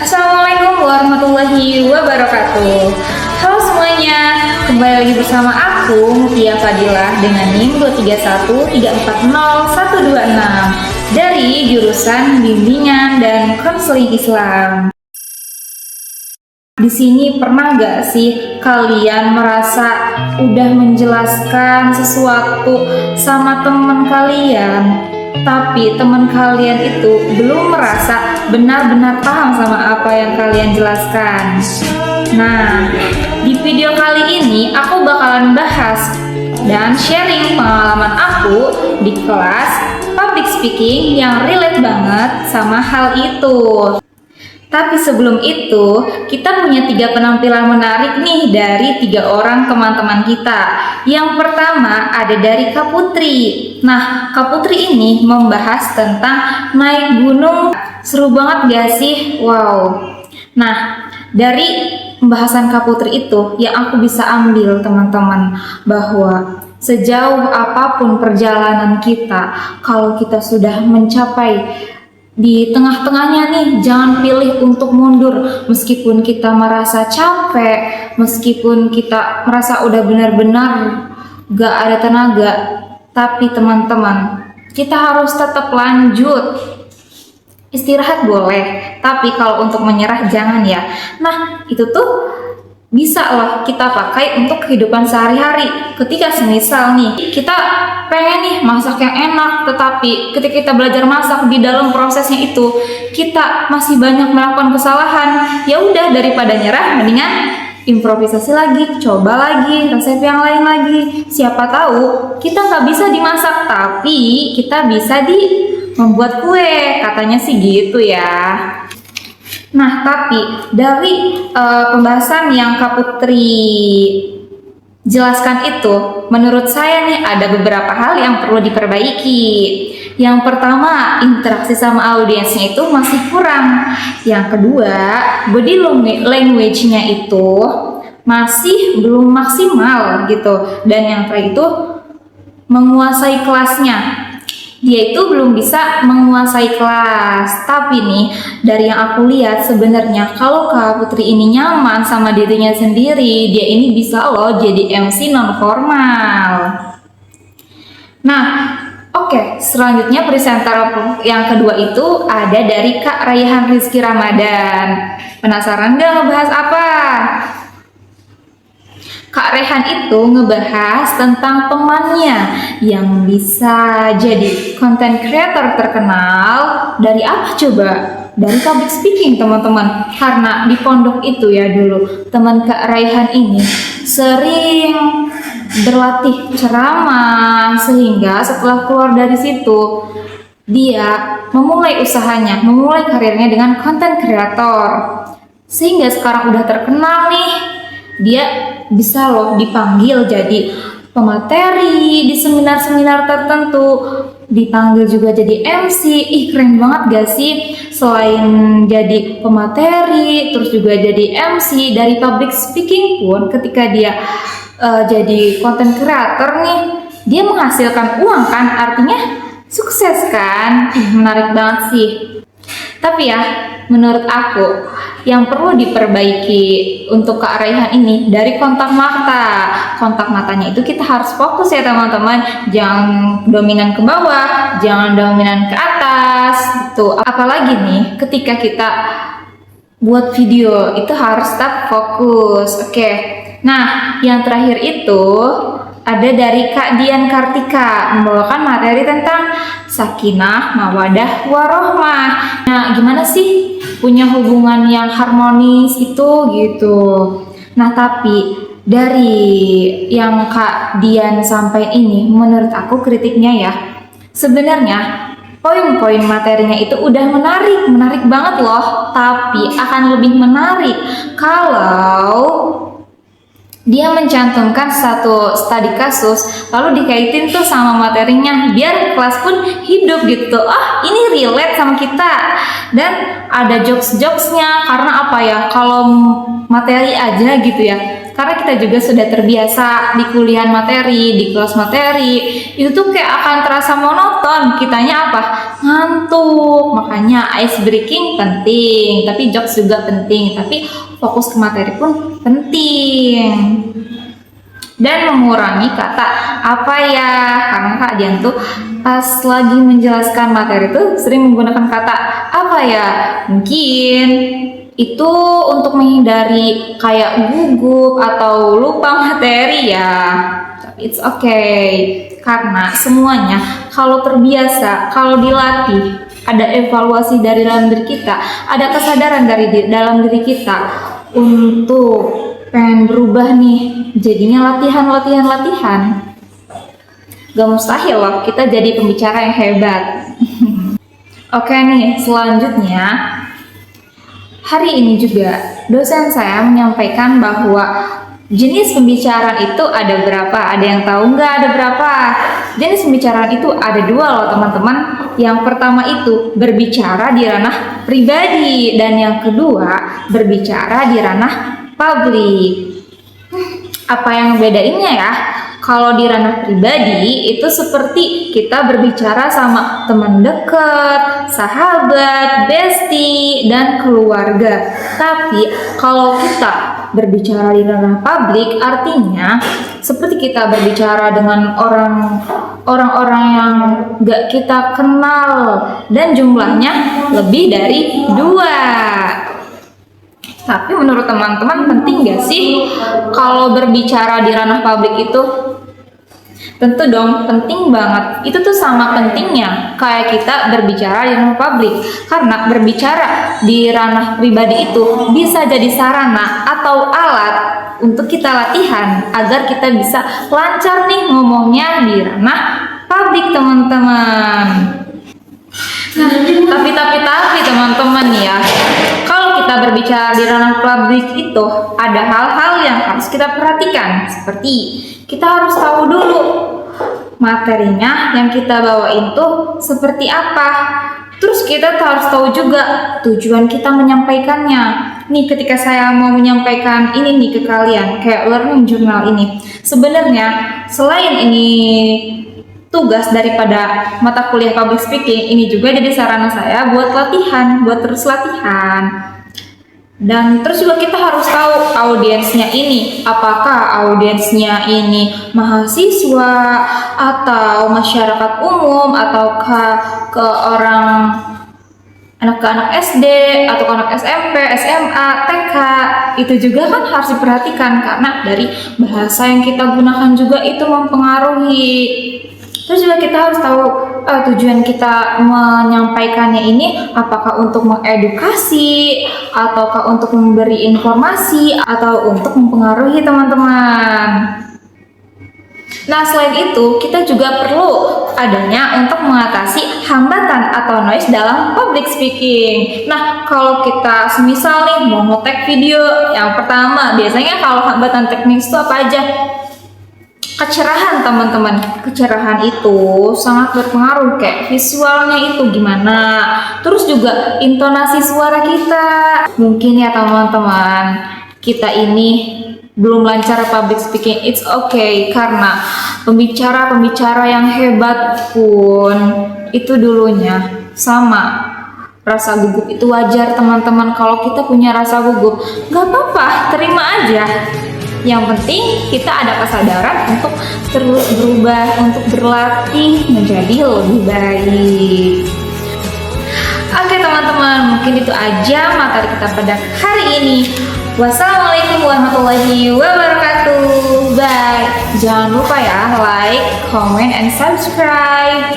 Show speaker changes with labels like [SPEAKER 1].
[SPEAKER 1] Assalamualaikum warahmatullahi wabarakatuh. Halo semuanya, kembali lagi bersama aku Mutia Fadilah dengan NIM 231340126 dari jurusan Bimbingan dan Konseling Islam. Di sini pernah gak sih kalian merasa udah menjelaskan sesuatu sama teman kalian, tapi teman kalian itu belum merasa benar-benar paham sama apa yang kalian jelaskan? Nah, di video kali ini aku bakalan bahas dan sharing pengalaman aku di kelas public speaking yang relate banget sama hal itu. Tapi sebelum itu, kita punya 3 penampilan menarik nih dari 3 orang teman-teman kita. Yang pertama ada dari Kak Putri. Nah, Kak Putri ini membahas tentang naik gunung. Seru banget gak sih? Wow. Nah, dari pembahasan Kak Putri itu yang aku bisa ambil teman-teman, bahwa sejauh apapun perjalanan kita, kalau kita sudah mencapai di tengah-tengahnya nih, jangan pilih untuk mundur. Meskipun kita merasa capek, meskipun kita merasa udah benar-benar gak ada tenaga, tapi teman-teman, kita harus tetap lanjut. Istirahat boleh, tapi kalau untuk menyerah jangan ya. Nah, itu tuh bisa loh kita pakai untuk kehidupan sehari-hari. Ketika semisal nih kita pengen nih masak yang enak, tetapi ketika kita belajar masak di dalam prosesnya itu kita masih banyak melakukan kesalahan, ya udah, daripada nyerah mendingan improvisasi lagi, coba lagi resep yang lain lagi. Siapa tahu kita nggak bisa dimasak, tapi kita bisa membuat kue, katanya sih gitu ya. Nah, tapi dari pembahasan yang Kak Putri jelaskan itu, menurut saya nih ada beberapa hal yang perlu diperbaiki. Yang pertama, interaksi sama audiensnya itu masih kurang. Yang kedua, body language-nya itu masih belum maksimal gitu. Dan yang terakhir itu, menguasai kelasnya. Dia itu belum bisa menguasai kelas. Tapi nih, dari yang aku lihat sebenarnya kalau Kak Putri ini nyaman sama dirinya sendiri, dia ini bisa loh jadi MC non formal. Nah, oke, selanjutnya presenter yang kedua itu ada dari Kak Raihan Rizky Ramadan. Penasaran gak ngebahas apa? Kak Rehan itu ngebahas tentang temannya yang bisa jadi content creator terkenal. Dari apa coba? Dari public speaking, teman-teman. Karena di pondok itu ya dulu, teman Kak Rehan ini sering berlatih ceramah, sehingga setelah keluar dari situ dia memulai usahanya, memulai karirnya dengan content creator. Sehingga sekarang udah terkenal nih. Dia bisa loh dipanggil jadi pemateri di seminar-seminar tertentu, dipanggil juga jadi MC. Ih, keren banget gak sih? Selain jadi pemateri, terus juga jadi MC. Dari public speaking pun ketika dia jadi content creator nih, dia menghasilkan uang kan, artinya sukses kan. Ih, menarik banget sih. Tapi ya, menurut aku yang perlu diperbaiki untuk Kak Raihan ini dari kontak mata. Kontak matanya itu kita harus fokus ya teman-teman. Jangan dominan ke bawah, jangan dominan ke atas gitu. Apalagi nih ketika kita buat video itu harus tetap fokus. Oke. Nah, yang terakhir itu ada dari Kak Dian Kartika, membawakan materi tentang sakinah, mawadah, warohmah. Nah, gimana sih punya hubungan yang harmonis itu gitu. Nah, tapi dari yang Kak Dian sampaikan ini, menurut aku kritiknya ya, sebenarnya poin-poin materinya itu udah menarik banget loh. Tapi akan lebih menarik kalau dia mencantumkan satu studi kasus lalu dikaitin tuh sama materinya, biar kelas pun hidup gitu. Ini relate sama kita dan ada jokes-jokesnya. Karena apa ya, kalau materi aja gitu ya Karena kita juga sudah terbiasa di kuliah materi, di kelas materi, itu tuh kayak akan terasa monoton. Kitanya apa? Ngantuk. Makanya ice breaking penting, tapi jokes juga penting, tapi fokus ke materi pun penting. Dan mengurangi kata apa ya, karena Kak Dian tuh pas lagi menjelaskan materi tuh sering menggunakan kata apa ya. Mungkin itu untuk menghindari kayak gugup atau lupa materi ya. Tapi it's okay, karena semuanya kalau terbiasa, kalau dilatih, ada evaluasi dari dalam diri kita, ada kesadaran dari dalam diri kita untuk pengen berubah nih, jadinya latihan. Gak mustahil loh kita jadi pembicara yang hebat. Oke nih, selanjutnya hari ini juga dosen saya menyampaikan bahwa jenis pembicaraan itu ada berapa? Ada yang tahu nggak ada berapa? Jenis pembicaraan itu ada 2 loh teman-teman. Yang pertama itu berbicara di ranah pribadi, dan yang kedua berbicara di ranah publik. Apa yang bedainnya ya? Kalau di ranah pribadi itu seperti kita berbicara sama teman dekat, sahabat, bestie, dan keluarga. Tapi kalau kita berbicara di ranah publik, artinya seperti kita berbicara dengan orang-orang yang gak kita kenal dan jumlahnya lebih dari 2. Tapi menurut teman-teman penting gak sih kalau berbicara di ranah publik itu? Tentu dong, penting banget. Itu tuh sama pentingnya kayak kita berbicara di ranah publik. Karena berbicara di ranah pribadi itu bisa jadi sarana atau alat untuk kita latihan agar kita bisa lancar nih ngomongnya di ranah publik, teman-teman. Nah, tapi teman-teman ya, kalau kita berbicara di ranah publik itu ada hal-hal yang harus kita perhatikan, seperti kita harus tahu dulu materinya yang kita bawain tuh seperti apa. Terus kita harus tahu juga tujuan kita menyampaikannya. Nih, ketika saya mau menyampaikan ini nih ke kalian, kayak learning journal ini, sebenarnya selain ini tugas daripada mata kuliah public speaking, ini juga jadi sarana saya buat latihan, buat terus latihan. Dan terus juga kita harus tahu audiensnya ini, apakah audiensnya ini mahasiswa atau masyarakat umum, ataukah ke anak-anak SD atau anak SMP, SMA, TK. Itu juga kan harus diperhatikan karena dari bahasa yang kita gunakan juga itu mempengaruhi. Terus juga kita harus tahu tujuan kita menyampaikannya ini apakah untuk mengedukasi, ataukah untuk memberi informasi, atau untuk mempengaruhi teman-teman. Nah, selain itu kita juga perlu adanya untuk mengatasi hambatan atau noise dalam public speaking. Nah, kalau kita semisal nih mau nge-tag video, yang pertama biasanya kalau hambatan teknis itu apa aja? Kecerahan, teman-teman. Kecerahan itu sangat berpengaruh, kayak visualnya itu gimana, terus juga intonasi suara kita. Mungkin ya teman-teman, kita ini belum lancar public speaking, it's okay, karena pembicara-pembicara yang hebat pun itu dulunya sama rasa gugup. Itu wajar teman-teman. Kalau kita punya rasa gugup, gak apa-apa, terima aja. Yang penting kita ada kesadaran untuk terus berubah, untuk berlatih menjadi lebih baik. Oke teman-teman, mungkin itu aja materi kita pada hari ini. Wassalamualaikum warahmatullahi wabarakatuh. Bye. Jangan lupa ya like, comment, and subscribe.